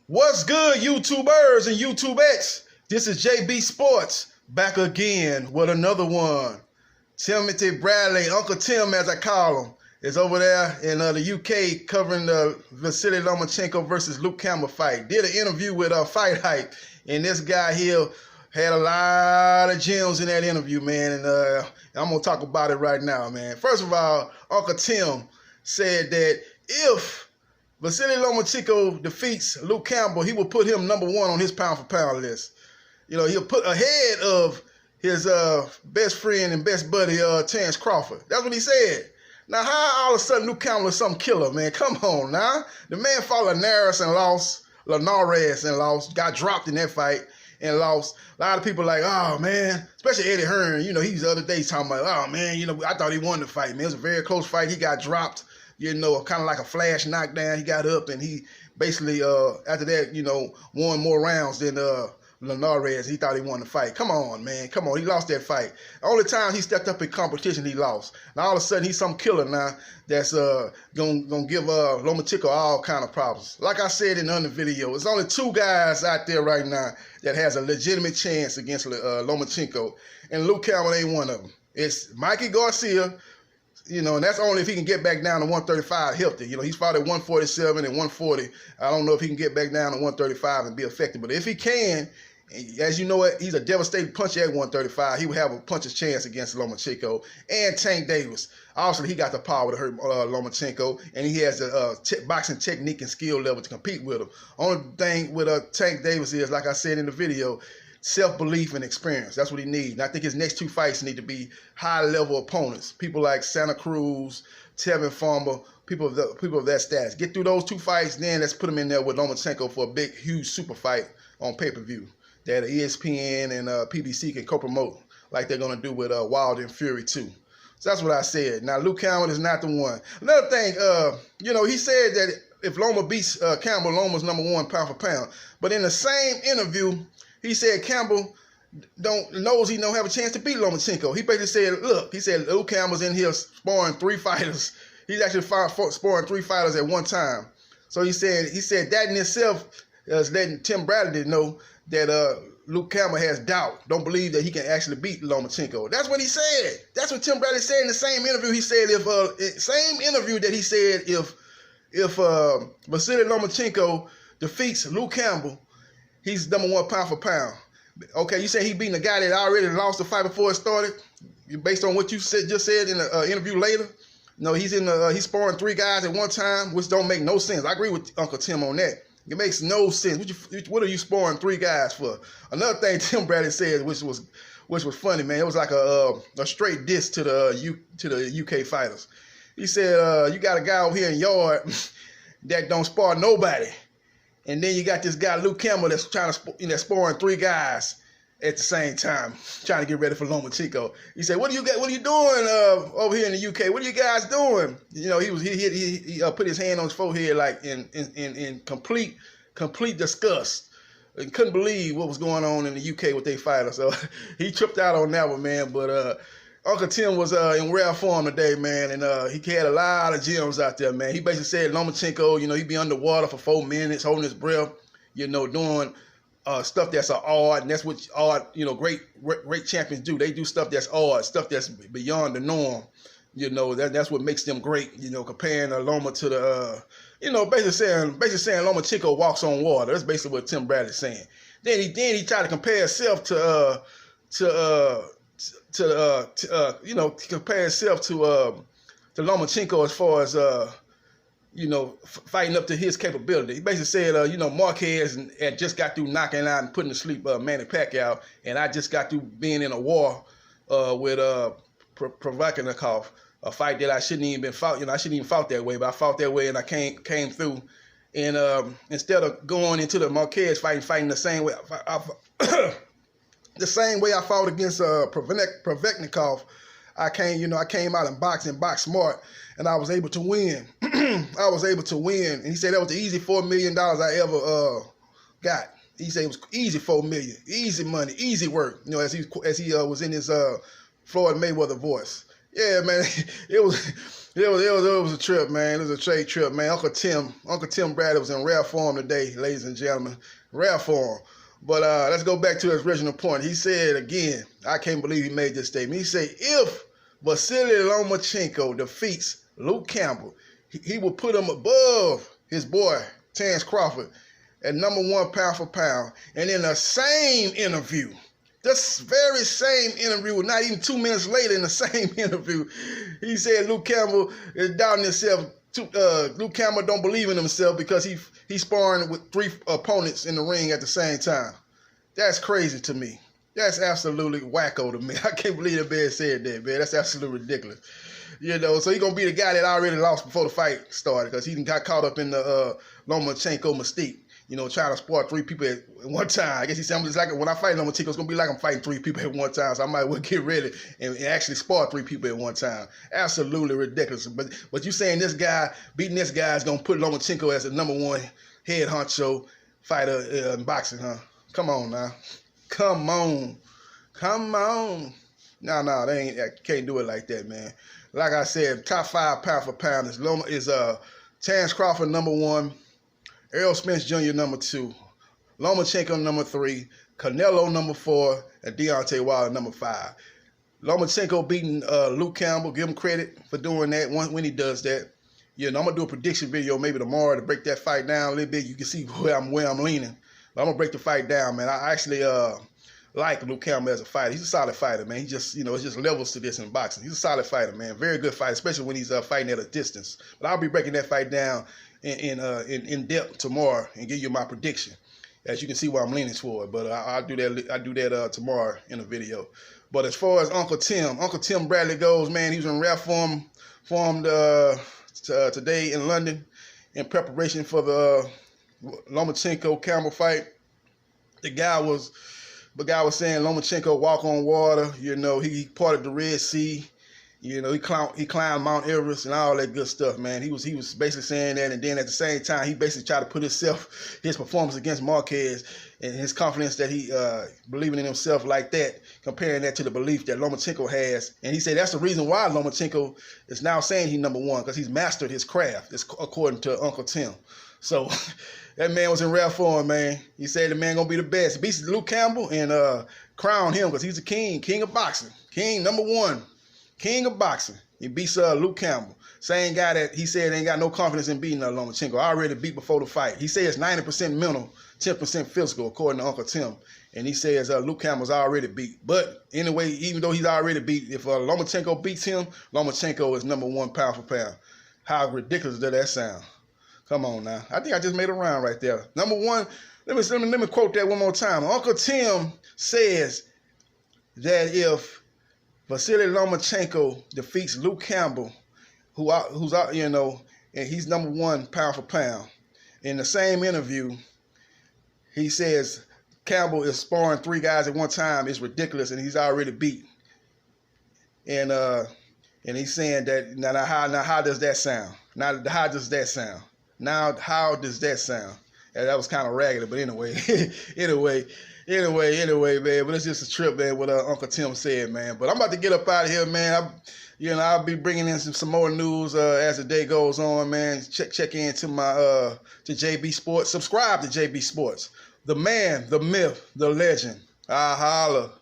What's good, YouTubers and YouTubettes? This is JB Sports back again with another one. Timothy Bradley, Uncle Tim as I call him, is over there in the UK covering the Vasily Lomachenko versus Luke Campbell fight. Did an interview with Fight Hype, and this guy here had a lot of gems in that interview, man, and I'm going to talk about it right now, man. First of all, Uncle Tim said that if Vasily Lomachenko defeats Luke Campbell, he will put him number one on his pound-for-pound list. You know, he'll put ahead of his best friend and best buddy, Terrence Crawford. That's what he said. Now, how all of a sudden Luke Campbell is some killer, man? Come on now. The man fought Linares and lost, got dropped in that fight and lost. A lot of people like, oh, man, especially Eddie Hearn. You know, he was the other day talking about, oh, man, you know, I thought he won the fight, man. It was a very close fight. He got dropped. You know, kind of like a flash knockdown. He got up and he basically, after that, you know, won more rounds than Linares. He thought he won the fight. Come on, man. Come on. He lost that fight. The only time he stepped up in competition, he lost. Now, all of a sudden, he's some killer now that's gonna give Lomachenko all kind of problems. Like I said in the other video, there's only two guys out there right now that has a legitimate chance against Lomachenko, and Luke Campbell ain't one of them. It's Mikey Garcia. You know, and that's only if he can get back down to 135 healthy. You know, he's fought at 147 and 140. I don't know if he can get back down to 135 and be effective. But if he can, as you know, he's a devastating puncher at 135. He would have a puncher's chance against Lomachenko and Tank Davis. Obviously, he got the power to hurt Lomachenko, and he has the boxing technique and skill level to compete with him. Only thing with Tank Davis is, like I said in the video, self-belief and experience. That's what he needs. And I think his next two fights need to be high-level opponents. People like Santa Cruz, Tevin Farmer, people of that status. Get through those two fights, then let's put him in there with Lomachenko for a big, huge super fight on pay-per-view that ESPN and PBC can co-promote like they're going to do with Wilder and Fury too. So that's what I said. Now, Luke Campbell is not the one. Another thing, you know, he said that if Loma beats Campbell, Loma's number one pound for pound. But in the same interview, he said Campbell knows he don't have a chance to beat Lomachenko. He basically said, look, he said Luke Campbell's in here sparring three fighters. He's actually sparring three fighters at one time. So he said that in itself is letting Tim Bradley know that Luke Campbell has doubt. Don't believe that he can actually beat Lomachenko. That's what he said. That's what Tim Bradley said in the same interview. He said same interview that he said if Vasily Lomachenko defeats Luke Campbell, he's number one pound for pound. Okay, you say he beating a guy that already lost the fight before it started, based on what you just said in the interview later. No, he's sparring three guys at one time, which don't make no sense. I agree with Uncle Tim on that. It makes no sense. What are you sparring three guys for? Another thing Tim Bradley said, which was funny, man. It was like a straight diss to the UK fighters. He said, you got a guy over here in yard that don't spar nobody. And then you got this guy, Luke Campbell, that's sparring three guys at the same time, trying to get ready for Lomachenko. He said, what are you doing over here in the UK? What are you guys doing? You know, he put his hand on his forehead like in complete disgust. And couldn't believe what was going on in the UK with their fighters. So he tripped out on that one, man. But Uncle Tim was in rare form today, man, and he had a lot of gems out there, man. He basically said Lomachenko, you know, he'd be underwater for 4 minutes, holding his breath, you know, doing stuff that's odd, and that's what odd, you know, great champions do. They do stuff that's odd, stuff that's beyond the norm. You know, that's what makes them great. You know, comparing Loma to the, you know, basically saying Lomachenko walks on water. That's basically what Tim Bradley's saying. Then he tried to compare himself to compare himself to Lomachenko as far as you know, fighting up to his capability. He basically said, you know, Marquez had just got through knocking out and putting to sleep Manny Pacquiao, and I just got through being in a war with Provocanikov, a fight that I shouldn't even been fought. You know, I shouldn't even fought that way, but I fought that way and I came through. And instead of going into the Marquez fighting the same way, the same way I fought against Provocanikov, I came out and boxed smart, and I was able to win. I was able to win, and he said that was the easy $4 million I ever got. He said it was easy $4 million, easy money, easy work. You know, as he was in his Floyd Mayweather voice. Yeah, man, it It was a trip, man. It was a trade trip, man. Uncle Tim Bradley was in rare form today, ladies and gentlemen. Rare form. But let's go back to his original point. He said again, I can't believe he made this statement. He said, if Vasily Lomachenko defeats Luke Campbell, he will put him above his boy, Terence Crawford, at #1 pound for pound. And in the same interview, this very same interview, not even 2 minutes later in the same interview, he said Luke Campbell is doubting himself. Luke Campbell don't believe in himself because he's sparring with 3 opponents in the ring at the same time. That's crazy to me. That's absolutely wacko to me. I can't believe that man said that, man. That's absolutely ridiculous. You know, so he's going to be the guy that already lost before the fight started because he got caught up in the Lomachenko mystique. You know, trying to spar 3 people at one time. I guess he said, I'm just like, when I fight Lomachenko, it's going to be like I'm fighting 3 people at one time. So I might well get ready and actually spar 3 people at one time. Absolutely ridiculous. But you saying this guy, beating this guy is going to put Lomachenko as the #1 head honcho fighter in boxing, huh? Come on now. Come on. Come on. No, they can't do it like that, man. Like I said, top 5 pound for pound is Terence Crawford #1. Errol Spence Jr. #2, Lomachenko #3, Canelo #4, and Deontay Wilder #5. Lomachenko beating Luke Campbell. Give him credit for doing that when he does that. You know, I'm gonna do a prediction video maybe tomorrow to break that fight down a little bit. You can see where I'm leaning. But I'm gonna break the fight down, man. I actually like Luke Campbell as a fighter. He's a solid fighter, man. He just, it's just levels to this in boxing. He's a solid fighter, man. Very good fighter, especially when he's fighting at a distance. But I'll be breaking that fight down in depth tomorrow and give you my prediction. As you can see where I'm leaning toward, but I'll do that tomorrow in a video. But as far as Uncle Tim Bradley goes, man, he was in rare form today in London in preparation for the Lomachenko Campbell fight. The guy was saying Lomachenko walk on water. You know, he parted the Red Sea. You know, he climbed Mount Everest and all that good stuff, man. He was basically saying that, and then at the same time, he basically tried to put his performance against Marquez and his confidence that he believing in himself like that, comparing that to the belief that Lomachenko has. And he said that's the reason why Lomachenko is now saying he's #1, because he's mastered his craft, according to Uncle Tim. So that man was in rare form, man. He said the man gonna be the best. He beats Luke Campbell and crown him because he's the king of boxing, king #1. King of boxing. He beats Luke Campbell. Same guy that he said ain't got no confidence in beating Lomachenko. Already beat before the fight. He says 90% mental, 10% physical, according to Uncle Tim. And he says Luke Campbell's already beat. But anyway, even though he's already beat, if Lomachenko beats him, Lomachenko is #1 pound for pound. How ridiculous does that sound? Come on now. I think I just made a round right there. #1, let me quote that one more time. Uncle Tim says that if Vasily Lomachenko defeats Luke Campbell, who's out, and he's #1 pound for pound. In the same interview, he says Campbell is sparring 3 guys at one time. It's ridiculous, and he's already beat. And he's saying that now how does that sound? How does that sound? And that was kind of raggedy, but anyway, man. But it's just a trip, man, what Uncle Tim said, man. But I'm about to get up out of here, man. I'll be bringing in some more news as the day goes on, man. Check into my to JB Sports. Subscribe to JB Sports. The man, the myth, the legend. I holla.